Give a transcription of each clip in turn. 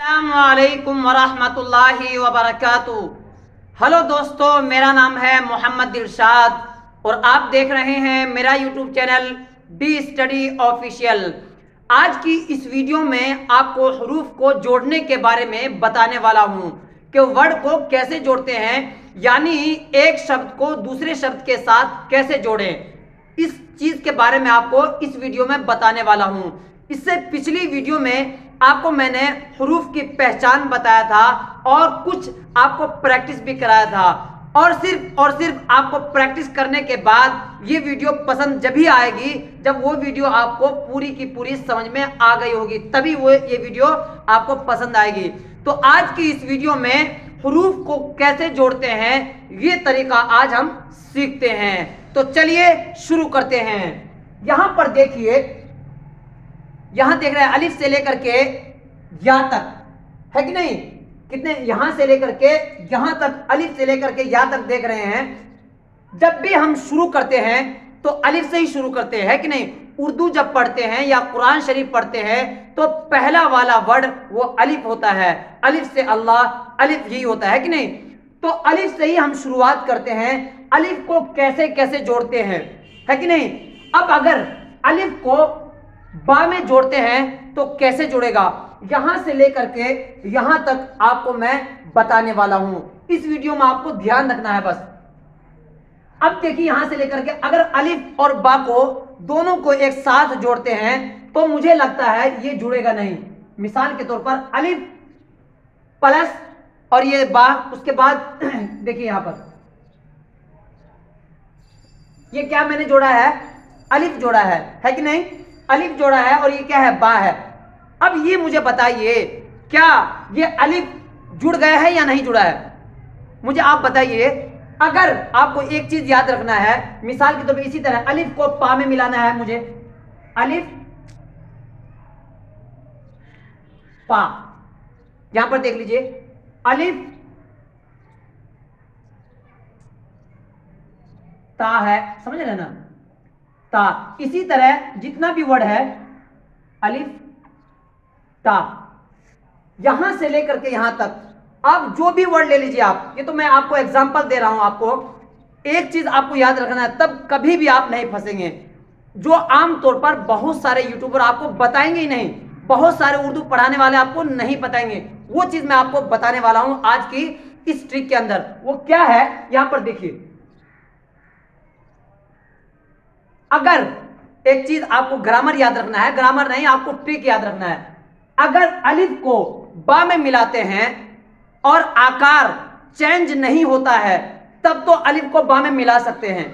अस्सलामुअलैकुम वरहमतुल्लाहि वबरकातुहू। हेलो दोस्तों, मेरा नाम है मोहम्मद दिलशाद और आप देख रहे हैं मेरा YouTube channel D study official. आज की इस वीडियो में आपको हरूफ को जोड़ने के बारे में बताने वाला हूं कि वर्ड को कैसे जोड़ते हैं, यानी एक शब्द को दूसरे शब्द के साथ कैसे जोड़ें। इस चीज के बारे में आपको इस वीडियो में बताने वाला हूं। इससे पिछली वीडियो में आपको मैंने हरूफ की पहचान बताया था और कुछ आपको प्रैक्टिस भी कराया था, और सिर्फ आपको प्रैक्टिस करने के बाद ये वीडियो पसंद जब ही आएगी जब वो वीडियो आपको पूरी की पूरी समझ में आ गई होगी, तभी वो ये वीडियो आपको पसंद आएगी। तो आज की इस वीडियो में हरूफ को कैसे जोड़ते हैं ये तरीका आज हम सीखते हैं। तो चलिए शुरू करते हैं। यहां पर देखिए, यहां देख रहे हैं अलिफ से लेकर के या तक, है कि नहीं? कितने यहां से लेकर के यहां तक, अलिफ से लेकर के या तक देख रहे हैं। जब भी हम शुरू करते हैं तो अलिफ से ही शुरू करते हैं, है कि नहीं? उर्दू जब पढ़ते हैं या कुरान शरीफ पढ़ते हैं तो पहला वाला वर्ड वो अलिफ होता है। अलिफ से अल्लाह, अलिफ यही होता है कि नहीं? तो अलिफ से ही हम शुरुआत करते हैं। अलिफ को कैसे कैसे जोड़ते हैं, है कि नहीं? अब अगर अलिफ को बा में जोड़ते हैं तो कैसे जुड़ेगा, यहां से लेकर के यहां तक आपको मैं बताने वाला हूं। इस वीडियो में आपको ध्यान रखना है बस। अब देखिए, यहां से लेकर के अगर अलिफ और बा को दोनों को एक साथ जोड़ते हैं तो मुझे लगता है ये जुड़ेगा नहीं। मिसाल के तौर पर अलिफ प्लस और ये बा, उसके बाद देखिए यहां पर ये क्या मैंने जोड़ा है, अलिफ जोड़ा है कि नहीं? अलिफ जोड़ा है और ये क्या है, बा है। अब ये मुझे बताइए, क्या ये अलिफ जुड़ गया है या नहीं जुड़ा है? मुझे आप बताइए। अगर आपको एक चीज याद रखना है, मिसाल के तौर पे इसी तरह अलिफ को पा में मिलाना है मुझे, अलिफ पा, यहां पर देख लीजिए अलिफ ता है, समझ रहे ना? ता। इसी तरह जितना भी वर्ड है अलिफ ता, यहां से लेकर के यहां तक, आप जो भी वर्ड ले लीजिए आप, ये तो मैं आपको एग्जांपल दे रहा हूं। आपको एक चीज आपको याद रखना है, तब कभी भी आप नहीं फंसेंगे। जो आमतौर पर बहुत सारे यूट्यूबर आपको बताएंगे ही नहीं, बहुत सारे उर्दू पढ़ाने वाले आपको नहीं बताएंगे, वो चीज मैं आपको बताने वाला हूं आज की इस ट्रिक के अंदर। वो क्या है, यहां पर देखिए। अगर एक चीज आपको ग्रामर याद रखना है, ग्रामर नहीं, आपको ट्रिक याद रखना है। अगर अलिफ को बा में मिलाते हैं और आकार चेंज नहीं होता है तब तो अलिफ को बा में मिला सकते हैं,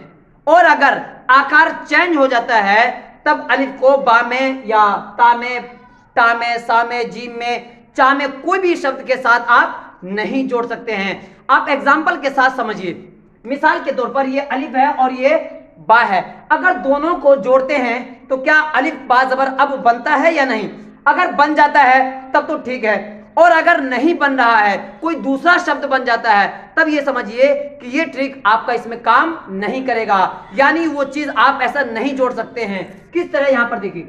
और अगर आकार चेंज हो जाता है तब अलिफ को बा में या ता में, टा में, सा में, जीम में, चा में, कोई भी शब्द के साथ आप नहीं जोड़ सकते हैं। आप एग्जाम्पल के साथ समझिए। मिसाल के तौर पर ये अलिफ है और ये बा है। अगर दोनों को जोड़ते हैं तो क्या अलिफ बा जबर अब बनता है या नहीं? अगर बन जाता है तब तो ठीक है, और अगर नहीं बन रहा है, कोई दूसरा शब्द बन जाता है, तब ये समझिए कि ये ट्रिक आपका इसमें काम नहीं करेगा, यानी वो चीज आप ऐसा नहीं जोड़ सकते हैं। किस तरह, यहां पर देखिए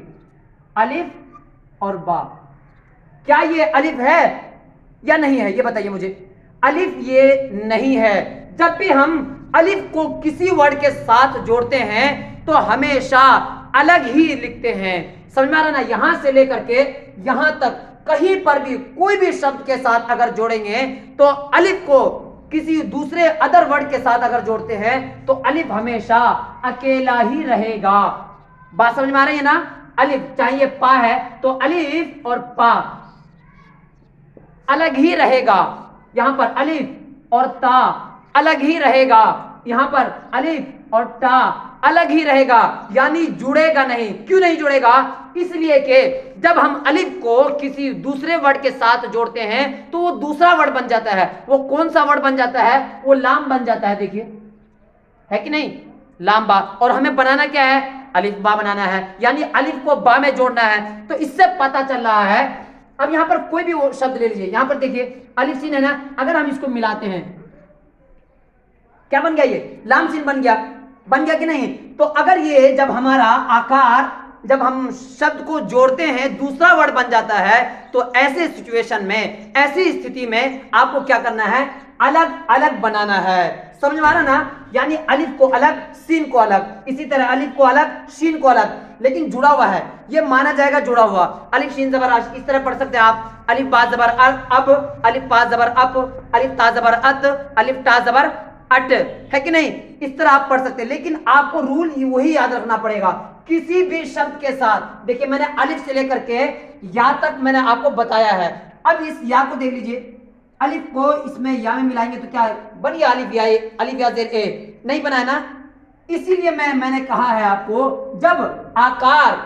अलिफ और बा, क्या ये अलिफ है या नहीं है? ये बताइए मुझे। अलिफ ये नहीं है। जब भी हम अलिफ को किसी वर्ड के साथ जोड़ते हैं तो हमेशा अलग ही लिखते हैं। समझ में आ रहा ना? यहां से लेकर के यहां तक कहीं पर भी कोई भी शब्द के साथ अगर जोड़ेंगे तो अलिफ को किसी दूसरे अदर वर्ड के साथ अगर जोड़ते हैं तो अलिफ हमेशा अकेला ही रहेगा। बात समझ में आ रही है ना? अलिफ चाहिए पा है तो अलिफ और पा अलग ही रहेगा। यहां पर अलिफ और ता अलग ही रहेगा, यहां पर अलिफ और टा अलग ही रहेगा, यानी जुड़ेगा नहीं। क्यों नहीं जुड़ेगा? इसलिए कि जब हम अलिफ को किसी दूसरे वर्ड के साथ जोड़ते हैं तो वो दूसरा वर्ड बन जाता है। वो कौन सा वर्ड बन जाता है? वो लाम बन जाता है। देखिए, है कि नहीं? लाम बा। और हमें बनाना क्या है? अलिफ बा बनाना है, यानी अलिफ को बा में जोड़ना है। तो इससे पता चल रहा है। अब यहां पर कोई भी शब्द ले लीजिए, यहां पर देखिए अलिफ सीन है ना, अगर हम इसको मिलाते हैं क्या बन गया? ये लाम सीन बन गया। बन गया कि नहीं? तो अगर ये जब हमारा आकार जब हम शब्द को जोड़ते हैं दूसरा वर्ड बन जाता है, तो ऐसे सिचुएशन में, ऐसी स्थिति में आपको क्या करना है, अलग अलग बनाना है। समझ में आ रहा ना, यानी अलिफ को अलग, सीन को अलग, इसी तरह अलिफ को अलग, शीन को अलग, लेकिन जुड़ा हुआ है, ये माना जाएगा जुड़ा हुआ। अलिफ शीन जबर आश, इस तरह पढ़ सकते हैं आप। अलिफ बा जबर अब, अलिफ पा जबर अप, अलिफ ता जबर अत, अलिफ टा जबर अट, है कि नहीं, इस तरह आप पढ़ सकते हैं। लेकिन आपको रूल वही याद रखना पड़ेगा किसी भी शब्द के साथ। देखिए मैंने अलिफ से लेकर के या तक मैंने आपको बताया है। अब इस या को देख लीजिए, अलिफ को इसमें या में मिलाएंगे तो क्या बन गया, अलिफ या, अलिफ या जेर ए, नहीं बना है ना। इसीलिए मैंने कहा है आपको, जब आकार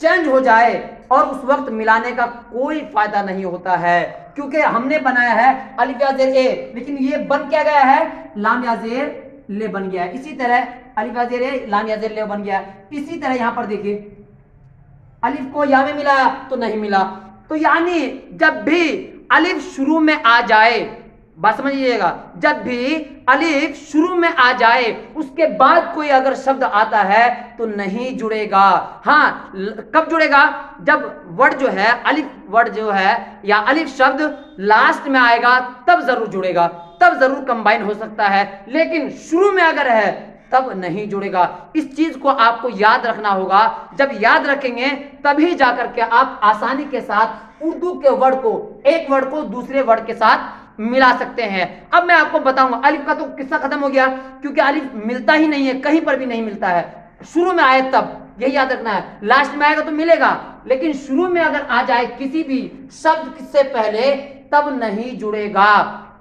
चेंज हो जाए और उस वक्त मिलाने का कोई फायदा नहीं होता है, क्योंकि हमने बनाया है अलिफ या जेर ए, लेकिन ये बन क्या गया है, लाम या जेर ले बन गया है। इसी तरह अलिफ या जेर ए, लाम या जेर ले बन गया है। इसी तरह यहां पर देखिए, अलिफ को या में मिलाया तो नहीं मिला। तो यानी जब भी अलिफ शुरू में आ जाए, बात समझिएगा, जब भी अलिफ शुरू में आ जाए उसके बाद कोई अगर शब्द आता है तो नहीं जुड़ेगा। हाँ, कब जुड़ेगा, जब वर्ड जो है, अलिफ वर्ड जो है या अलिफ शब्द लास्ट में आएगा तब जरूर जुड़ेगा, तब जरूर कंबाइन हो सकता है, लेकिन शुरू में अगर है तब नहीं जुड़ेगा। इस चीज को आपको याद रखना होगा। जब याद रखेंगे तभी जाकर के आप आसानी के साथ उर्दू के वर्ड को, एक वर्ड को दूसरे वर्ड के साथ मिला सकते हैं। अब मैं आपको बताऊंगा, अलिफ का तो किस्सा खत्म हो गया, क्योंकि अलिफ मिलता ही नहीं है, कहीं पर भी नहीं मिलता है। शुरू में आए तब, यही याद रखना है, लास्ट में आएगा तो मिलेगा, लेकिन शुरू में अगर आ जाए किसी भी शब्द से पहले तब नहीं जुड़ेगा।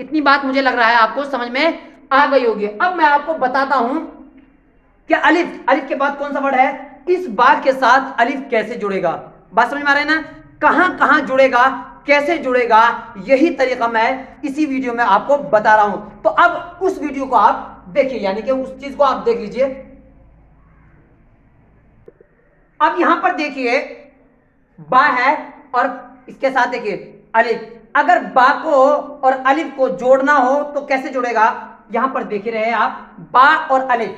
इतनी बात मुझे लग रहा है आपको समझ में आ गई होगी। अब मैं आपको बताता हूं कि अलिफ, अलिफ के बाद कौन सा वर्ड है, इस बा के साथ अलिफ कैसे जुड़ेगा। बात समझ में आ रही है ना, कहां कहां जुड़ेगा, कैसे जुड़ेगा, यही तरीका मैं इसी वीडियो में आपको बता रहा हूं। तो अब उस वीडियो को आप देखिए, यानी कि उस चीज को आप देख लीजिए। अब यहां पर देखिए बा है और इसके साथ देखिए अलिफ। अगर बा को और अलिफ को जोड़ना हो तो कैसे जुड़ेगा, यहां पर देख रहे हैं आप, बा और अलिफ,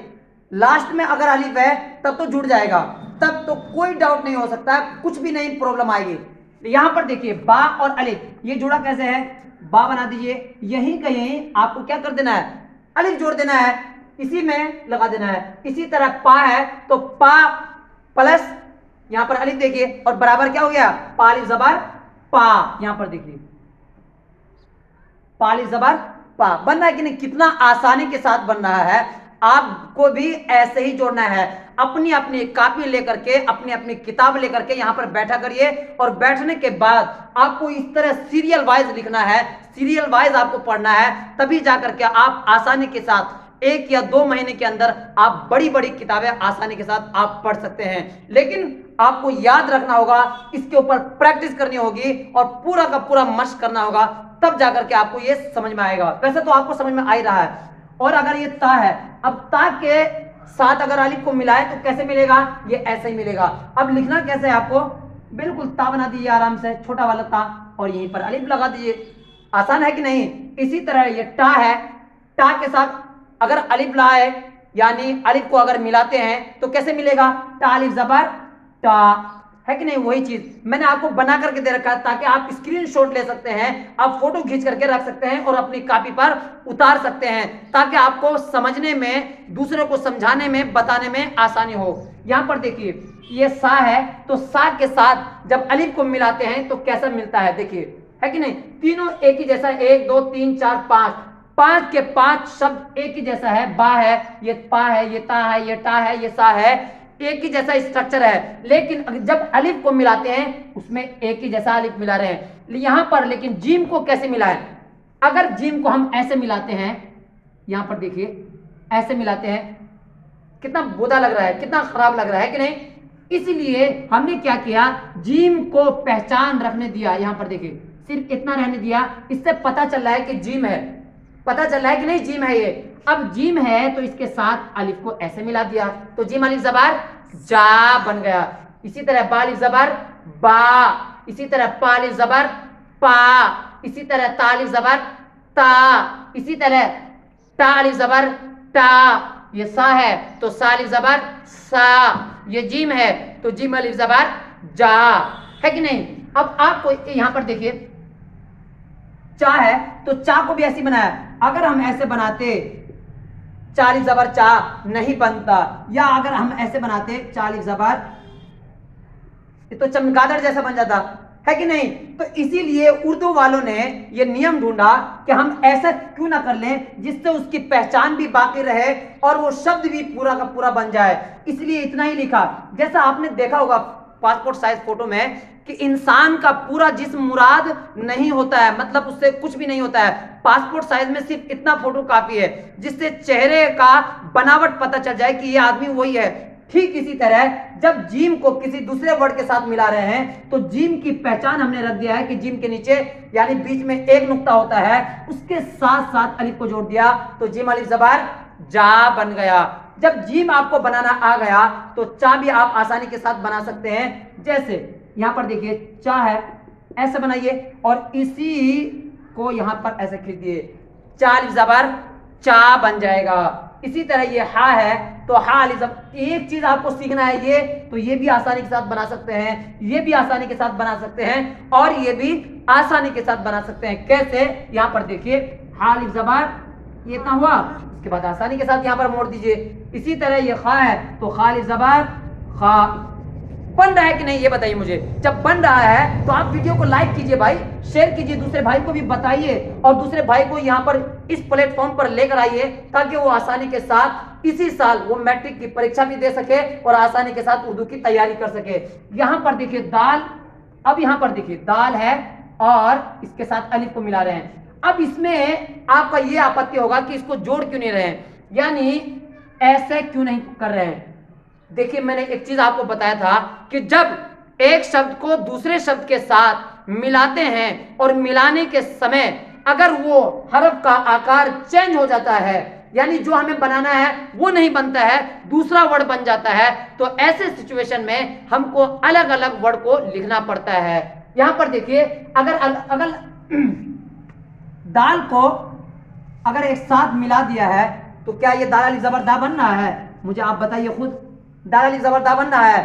लास्ट में अगर अलिफ है तब तो जुड़ जाएगा, तब तो कोई डाउट नहीं हो सकता, कुछ भी नहीं प्रॉब्लम आएगी। यहां पर देखिए बा और अलिफ, ये जुड़ा कैसे है, बा बना दीजिए, यहीं कहीं आपको क्या कर देना है, अलिफ जोड़ देना है, इसी में लगा देना है। इसी तरह पा है तो पा प्लस यहां पर अलिफ देखिए और बराबर क्या हो गया, पा अलिफ जबर पा। यहां पर देखिए पा अलिफ जबर पा बन रहा है कि नहीं, कितना आसानी के साथ बन रहा है। आपको भी ऐसे ही जोड़ना है। अपनी अपनी कॉपी लेकर के, अपनी अपनी किताब लेकर के यहां पर बैठा करिए और बैठने के बाद आपको इस तरह सीरियल वाइज लिखना है, सीरियल वाइज आपको पढ़ना है, तभी जाकर के आप आसानी के साथ 1 या 2 महीने के अंदर आप बड़ी बड़ी किताबें आसानी के साथ आप पढ़ सकते हैं। लेकिन आपको याद रखना होगा, इसके ऊपर प्रैक्टिस करनी होगी और पूरा का पूरा मशक करना होगा, तब जाकर के आपको ये समझ में आएगा। वैसे तो आपको समझ में आ ही रहा है। और अगर ये ता है, अब ता के साथ अगर अलिफ को मिलाए तो कैसे मिलेगा, ये ऐसे ही मिलेगा। अब लिखना कैसे है आपको, बिल्कुल ता बना दीजिए आराम से, छोटा वाला ता, और यहीं पर अलिफ लगा दीजिए। आसान है कि नहीं। इसी तरह ये टा है, टा के साथ अगर अलिफ लाए, यानी अलिफ को अगर मिलाते हैं तो कैसे मिलेगा, टा अलिफ जबर टा, है कि नहीं। वही चीज मैंने आपको बना करके दे रखा है ताकि आप स्क्रीनशॉट ले सकते हैं, आप फोटो खींच करके रख सकते हैं और अपनी कॉपी पर उतार सकते हैं, ताकि आपको समझने में, दूसरे को समझाने में, बताने में आसानी हो। यहां पर देखिए ये सा है तो सा के साथ जब अलिफ को मिलाते हैं तो कैसा मिलता है, देखिए, है कि नहीं। तीनों एक ही जैसा, 1 2 3 4 5, 5 के 5 शब्द एक ही जैसा है। बा है, ये पा है, ये ता है, ये टा है, ये सा है, एक ही जैसा स्ट्रक्चर है। लेकिन जब अलिफ को मिलाते हैं उसमें एक ही जैसा अलिफ मिला रहे हैं यहां पर। लेकिन जीम को कैसे मिला है, अगर जीम को हम ऐसे मिलाते हैं, यहां पर देखिए ऐसे मिलाते हैं, कितना बुरा लग रहा है, कितना खराब लग रहा है कि नहीं। इसलिए हमने क्या किया, जीम को पहचान रखने दिया। यहां पर देखिए सिर्फ इतना रहने दिया, इससे पता चल रहा है कि जीम है, पता चल रहा है कि नहीं जीम है ये। अब जीम है तो इसके साथ अलिफ को ऐसे मिला दिया तो जीम अलिफ जबर जा बन गया। इसी तरह बा अलिफ जबर बा, इसी तरह पा अलिफ जबर पा, इसी तरह ता अलिफ जबर ता, इसी तरह टा अलिफ जबर टा, ये सा है तो सा अलिफ जबर सा, ये जीम है तो जीम अलिफ जबर जा, है कि नहीं। अब आपको यहां पर देखिए चा है तो चा को भी ऐसे बनाया, अगर हम ऐसे बनाते चा अलिफ जबर चा नहीं बनता, या अगर हम ऐसे बनाते चा अलिफ जबर तो चमगादड़ जैसा बन जाता, है कि नहीं। तो इसीलिए उर्दू वालों ने ये नियम ढूंढा कि हम ऐसा क्यों ना कर लें जिससे उसकी पहचान भी बाकी रहे और वो शब्द भी पूरा का पूरा बन जाए, इसलिए इतना ही लिखा। जैसा आपने देखा होगा पासपोर्ट साइज फोटो में कि इंसान का पूरा जिस्म मुराद नहीं होता है, मतलब उससे कुछ भी नहीं होता है। पासपोर्ट साइज में सिर्फ इतना फोटो काफी है जिससे चेहरे का बनावट पता चल जाए कि ये आदमी वही है। ठीक इसी तरह जब जीम को किसी दूसरे वर्ड के साथ मिला रहे हैं तो जीम की पहचान हमने रख दिया है कि जीम के नीचे यानी बीच में एक नुक्ता होता है, उसके साथ साथ अलिफ को जोड़ दिया तो जीम अलिफ जबर जा बन गया। जब जीम आपको बनाना आ गया तो चा भी आप आसानी के साथ बना सकते हैं। जैसे यहां पर देखिए चा है, ऐसे बनाइए और इसी को यहां पर ऐसे खींच दिए, चा अलिफ जबर चा बन जाएगा। इसी तरह ये हा है तो हा अलिफ जबर, एक चीज आपको सीखना है ये, तो ये भी आसानी के साथ बना सकते हैं, ये भी आसानी के साथ बना सकते हैं और ये भी आसानी के साथ बना सकते हैं। कैसे, यहां पर देखिए हा अलिफ जबर ये इतना हुआ, उसके बाद आसानी के साथ यहां पर मोड़ दीजिए। इसी तरह ये खा है तो खा अलिफ जबर खा। बन रहा है कि नहीं ये बताइए मुझे। जब बन रहा है तो आप वीडियो को लाइक कीजिए भाई, शेयर कीजिए, दूसरे भाई को भी बताइए और दूसरे भाई को यहाँ पर इस प्लेटफॉर्म पर लेकर आइए ताकि वो आसानी के साथ इसी साल वो मैट्रिक की परीक्षा भी दे सके और आसानी के साथ उर्दू की तैयारी कर सके। यहाँ पर देखिए दाल, अब यहाँ पर देखिए दाल है और इसके साथ अलिफ को मिला रहे हैं। अब इसमें आपका ये आपत्ति होगा कि इसको जोड़ क्यों नहीं रहे हैं, यानी ऐसे क्यों नहीं कर रहे हैं। देखिए मैंने एक चीज आपको बताया था कि जब एक शब्द को दूसरे शब्द के साथ मिलाते हैं और मिलाने के समय अगर वो हरफ का आकार चेंज हो जाता है, यानी जो हमें बनाना है वो नहीं बनता है, दूसरा वर्ड बन जाता है, तो ऐसे सिचुएशन में हमको अलग अलग वर्ड को लिखना पड़ता है। यहां पर देखिए अगर दाल को अगर एक साथ मिला दिया है तो क्या ये दाल अलिफ जबर दा बन रहा है, मुझे आप बताइए खुद। दाल अलिफ जबर दा बन रहा है,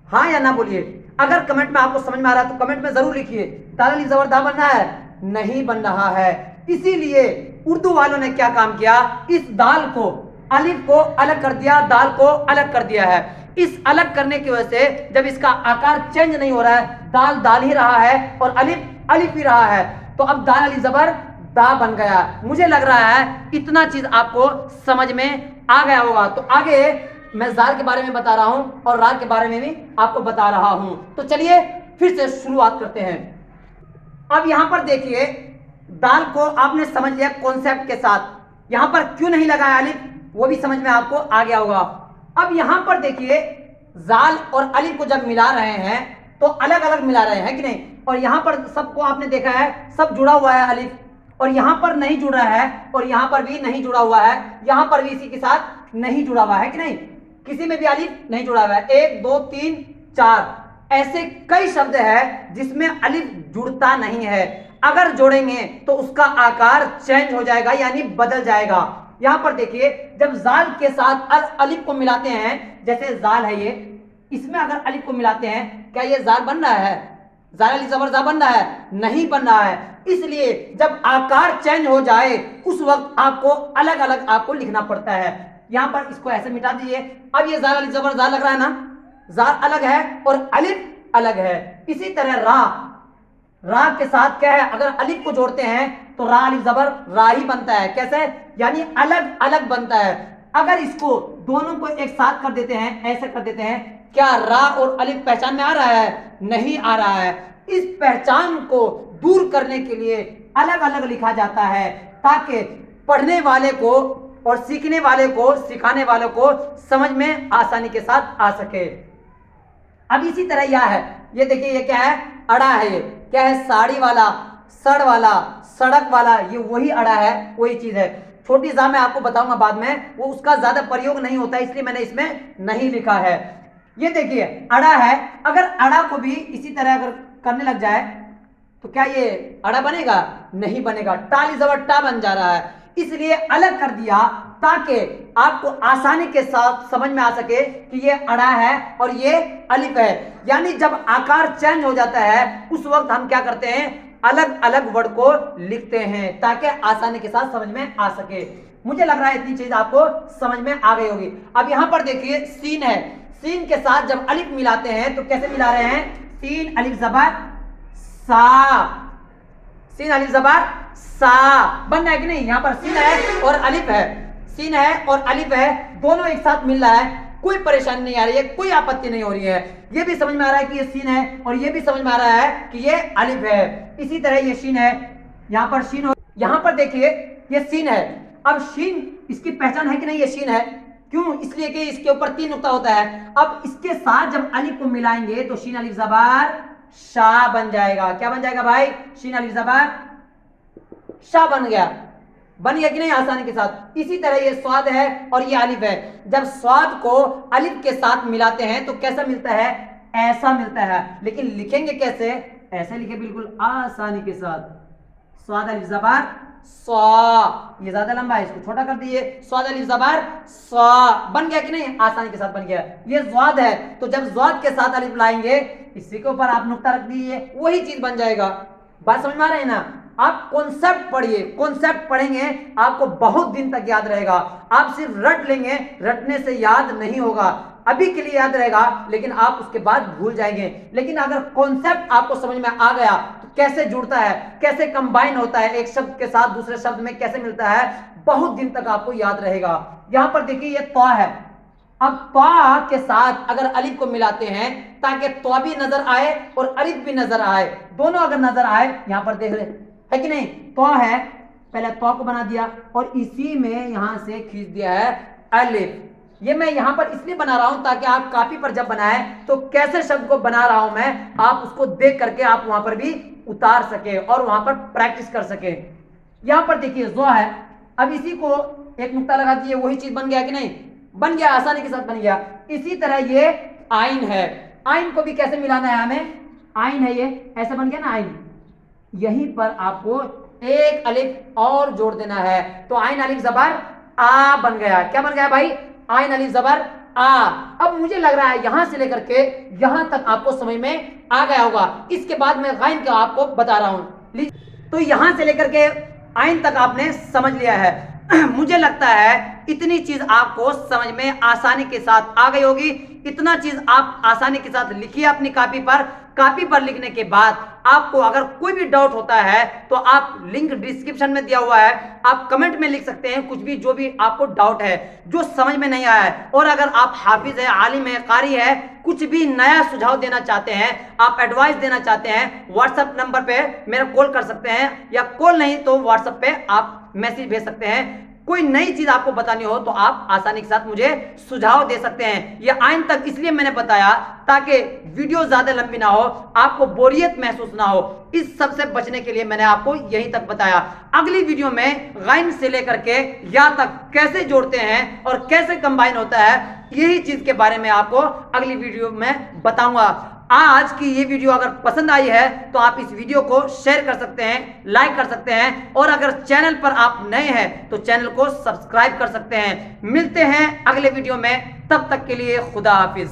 हाँ या ना बोलिए। अगर कमेंट में आपको समझ में आ रहा है तो कमेंट में जरूर लिखिए दाल अलिफ जबर दा बन रहा है, नहीं बन रहा है। इसीलिए उर्दू वालों ने क्या काम किया, इस दाल को अलिफ को अलग कर दिया, दाल को अलग कर दिया है। इस अलग करने की वजह से जब इसका आकार चेंज नहीं हो रहा है, दाल दाल ही रहा है और अलिफ अलिफ ही रहा है, तो अब दाल अलिफ जबर दा बन गया। मुझे लग रहा है इतना चीज आपको समझ में आ गया होगा। तो आगे मैं जार के बारे में बता रहा हूं और रा के बारे में भी आपको बता रहा हूं। तो चलिए फिर से शुरुआत करते हैं। अब यहां पर देखिए दाल को आपने समझ लिया कॉन्सेप्ट के साथ, यहां पर क्यों नहीं लगाया अलिफ वो भी समझ में आपको आ गया होगा। अब यहां पर देखिए जाल और अलिफ को जब मिला रहे हैं तो अलग अलग मिला रहे हैं कि नहीं, और यहां पर सबको आपने देखा है सब जुड़ा हुआ है अलिफ, और यहां पर नहीं जुड़ा है और यहां पर भी नहीं जुड़ा हुआ है, यहां पर भी इसी के साथ नहीं जुड़ा हुआ है कि नहीं, किसी में भी अलिफ नहीं जुड़ा हुआ है। 1 2 3 4 ऐसे कई शब्द है जिसमें अलिफ जुड़ता नहीं है, अगर जोड़ेंगे तो उसका आकार चेंज हो जाएगा यानी बदल जाएगा। यहां पर देखिए जब जाल के साथ अलिफ को मिलाते हैं, जैसे जाल है ये, इसमें अगर अलिफ को मिलाते हैं क्या ये जाल बन रहा है, जाल अलिफ जबर जा बन रहा है, नहीं बन रहा है। इसलिए जब आकार चेंज हो जाए उस वक्त आपको अलग अलग आपको लिखना पड़ता है। यहां पर इसको ऐसे मिटा दीजिए। अब ये जाल अलिफ जबर जा लग रहा है ना, जाल अलग है और अलिफ अलग है। इसी तरह रा के साथ क्या है, अगर अलिफ को जोड़ते हैं तो रा अलिफ जबर रा ही बनता है। कैसे, यानी अलग अलग बनता है। अगर इसको दोनों को एक साथ कर देते हैं, ऐसे कर देते हैं, क्या रा और अलिफ पहचान में आ रहा है, नहीं आ रहा है। इस पहचान को दूर करने के लिए अलग अलग लिखा जाता है ताकि पढ़ने वाले को और सीखने वाले को, सिखाने वालों को समझ में आसानी के साथ आ सके। अब इसी तरह यह है, ये देखिए ये क्या है, अड़ा है। ये क्या है, साड़ी वाला, सड़ वाला, सड़क वाला, ये वही अड़ा है, वही चीज है। छोटी जा मैं आपको बताऊंगा बाद में, वो उसका ज्यादा प्रयोग नहीं होता इसलिए मैंने इसमें नहीं लिखा है। ये देखिए अड़ा है, अगर अड़ा को भी इसी तरह अगर करने लग जाए तो क्या ये अड़ा बनेगा, नहीं बनेगा, टाली जबर टा बन जा रहा है। इसलिए अलग कर दिया ताकि आपको आसानी के साथ समझ में आ सके कि ये अड़ा है और ये अलिफ है। यानी जब आकार चेंज हो जाता है उस वक्त हम क्या करते हैं, अलग अलग वर्ड को लिखते हैं ताकि आसानी के साथ समझ में आ सके। मुझे लग रहा है इतनी चीज आपको समझ में आ गई होगी। अब यहां पर देखिए सीन है, सीन के साथ जब अलिफ मिलाते हैं तो कैसे मिला रहे हैं, सीन अलिफ जबर सा, सीन अलिफ जबर सा बन रहा है कि नहीं। यहां पर सीन है और अलिफ है, सीन है और अलिफ है, दोनों एक साथ मिल रहा है, कोई परेशानी नहीं आ रही है, कोई आपत्ति नहीं हो रही है। ये भी समझ में आ रहा है कि ये सीन है और ये भी समझ में आ रहा है कि ये अलिफ है। इसी तरह ये शीन है, यहां पर शीन हो, यहां पर देखिए ये सीन है। अब शीन इसकी पहचान है कि नहीं, ये शीन है, क्यों, इसलिए कि इसके ऊपर 3 नुक्ता होता है। अब इसके साथ जब अलिफ को मिलाएंगे तो शीन अलिफ जबर शा बन जाएगा। क्या बन जाएगा भाई, शीन अलिफ जबर शा बन गया, बन गया कि नहीं आसानी के साथ। इसी तरह ये स्वाद है और ये अलिफ है, जब स्वाद को अलिफ के साथ मिलाते हैं तो कैसा मिलता है, ऐसा मिलता है। लेकिन लिखेंगे कैसे, ऐसे लिखे बिल्कुल आसानी के साथ, स्वाद अलिफ जबर स्वा, ये ज्यादा लंबा है, इसको छोटा कर दिए, स्वाद अलिफ जबर स्वा बन गया कि नहीं, आसानी के साथ बन गया। ये स्वाद है तो जब स्वाद के साथ अलिफ लाएंगे इसी के ऊपर आप नुक्ता रख दीजिए, वही चीज बन जाएगा। बात समझ में आ रही है ना। आप कॉन्सेप्ट पढ़िए, कॉन्सेप्ट पढ़ेंगे आपको बहुत दिन तक याद रहेगा। आप सिर्फ रट लेंगे, रटने से याद नहीं होगा, अभी के लिए याद रहेगा लेकिन आप उसके बाद भूल जाएंगे। लेकिन अगर कॉन्सेप्ट आपको समझ में आ गया तो कैसे जुड़ता है, कैसे कंबाइन होता है, एक शब्द के साथ दूसरे शब्द में कैसे मिलता है, बहुत दिन तक आपको याद रहेगा। यहां पर देखिए ये त्वा है, अब त्वा के साथ अगर अलिफ को मिलाते हैं ताकि त्वा भी नजर आए और अलिफ भी नजर आए, दोनों अगर नजर आए, यहां पर देख रहे है कि नहीं, त्वा है, पहले त्वा को बना दिया और इसी में यहां से खींच दिया है अलिफ। ये मैं यहां पर इसलिए बना रहा हूं ताकि आप कॉपी पर जब बनाए तो कैसे शब्द को बना रहा हूं मैं, आप उसको देख करके आप वहां पर भी उतार सके और वहां पर प्रैक्टिस कर सके। यहां पर देखिए जो है, अब इसी को एक नुक्ता लगा दिए, वही चीज बन गया कि नहीं, बन गया, आसानी के साथ बन गया। इसी तरह ये आइन है, आइन को भी कैसे मिलाना है हमें, आइन है ये, ऐसे बन गया ना आइन, यहीं पर आपको एक अलिफ और जोड़ देना है तो आइन अलिफ जबर आ बन गया। क्या बन गया भाई, आइन अलिफ जबर आ। अब मुझे लग रहा है यहां से लेकर के यहां तक आपको समझ में आ गया होगा। इसके बाद मैं गाइन का आपको बता रहा हूं, तो यहां से लेकर के आइन तक आपने समझ लिया है। मुझे लगता है इतनी चीज आपको समझ में आसानी के साथ आ गई होगी। इतना चीज आप आसानी के साथ लिखिए अपनी कॉपी पर। कॉपी पर लिखने के बाद आपको अगर कोई भी डाउट होता है तो आप लिंक डिस्क्रिप्शन में दिया हुआ है, आप कमेंट में लिख सकते हैं कुछ भी, जो भी आपको डाउट है, जो समझ में नहीं आया है। और अगर आप हाफिज है, आलिम है, कारी है, कुछ भी नया सुझाव देना चाहते हैं, आप एडवाइस देना चाहते हैं, व्हाट्सएप नंबर पे मेरा कॉल कर सकते हैं, या कॉल नहीं तो व्हाट्सएप पे आप मैसेज भेज सकते हैं। कोई नई चीज आपको बतानी हो तो आप आसानी के साथ मुझे सुझाव दे सकते हैं। ये आइन तक इसलिए मैंने बताया ताकि वीडियो ज्यादा लंबी ना हो, आपको बोरियत महसूस ना हो। इस सब से बचने के लिए मैंने आपको यहीं तक बताया। अगली वीडियो में गाइन से लेकर के या तक कैसे जोड़ते हैं और कैसे कंबाइन होता है, यही चीज के बारे में आपको अगली वीडियो में बताऊंगा। आज की ये वीडियो अगर पसंद आई है तो आप इस वीडियो को शेयर कर सकते हैं, लाइक कर सकते हैं, और अगर चैनल पर आप नए हैं तो चैनल को सब्सक्राइब कर सकते हैं। मिलते हैं अगले वीडियो में, तब तक के लिए खुदा हाफिज।